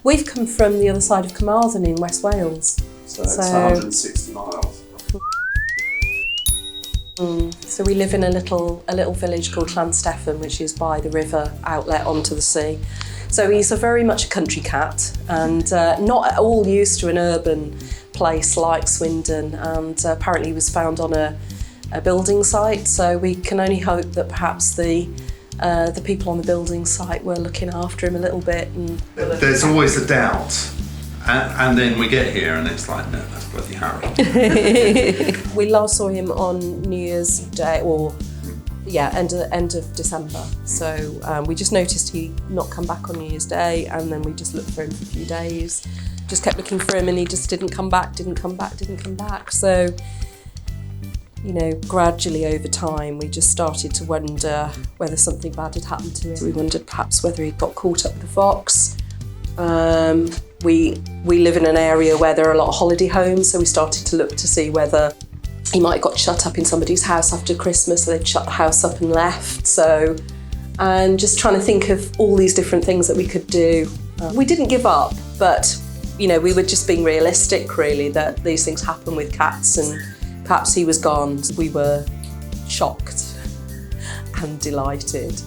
We've come from the other side of Carmarthen in West Wales. So it's 160 miles. So we live in a little village called Llanstefan, which is by the river outlet onto the sea. So he's very much a country cat, and not at all used to an urban place like Swindon, and apparently he was found on a building site, so we can only hope that perhaps the people on the building site were looking after him a little bit. And there's always a doubt, and then we get here and it's like, no, that's bloody Harry. We last saw him on New Year's Day, end of December. So we just noticed he'd not come back on New Year's Day, and then we just looked for him for a few days. Just kept looking for him, and he just didn't come back. So, you know, gradually over time, we just started to wonder whether something bad had happened to him. We wondered perhaps whether he got caught up with a fox. We live in an area where there are a lot of holiday homes, so we started to look to see whether he might have got shut up in somebody's house after Christmas, so they'd shut the house up and left. So, and just trying to think of all these different things that we could do. We didn't give up, but, you know, we were just being realistic, really, that these things happen with cats, and perhaps he was gone. We were shocked and delighted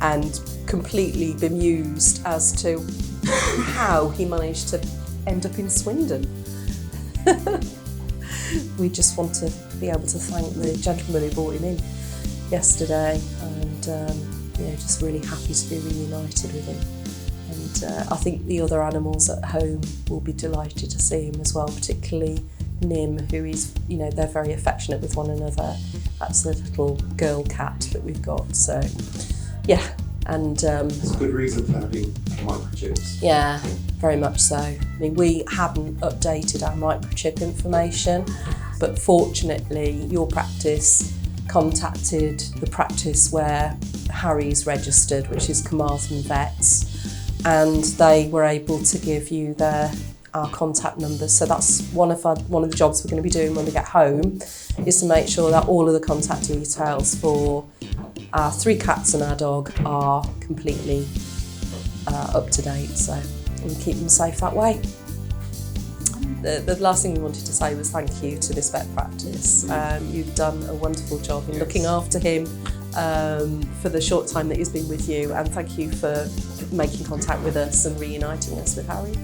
and completely bemused as to how he managed to end up in Swindon. We just want to be able to thank the gentleman who brought him in yesterday, and just really happy to be reunited with him. And I think the other animals at home will be delighted to see him as well, particularly Nim, who is, you know, they're very affectionate with one another. That's the little girl cat that we've got. So, yeah, and it's a good reason for having microchips. Yeah, very much so. I mean, we hadn't updated our microchip information, but fortunately, your practice contacted the practice where Harry's registered, which is Carmarthen Vets, and they were able to give you our contact numbers. So that's one of the jobs we're going to be doing when we get home, is to make sure that all of the contact details for our 3 cats and our dog are completely up to date, so we keep them safe that way. The last thing we wanted to say was thank you to this vet practice. You've done a wonderful job in looking after him for the short time that he's been with you, and thank you for making contact with us and reuniting us with Harry.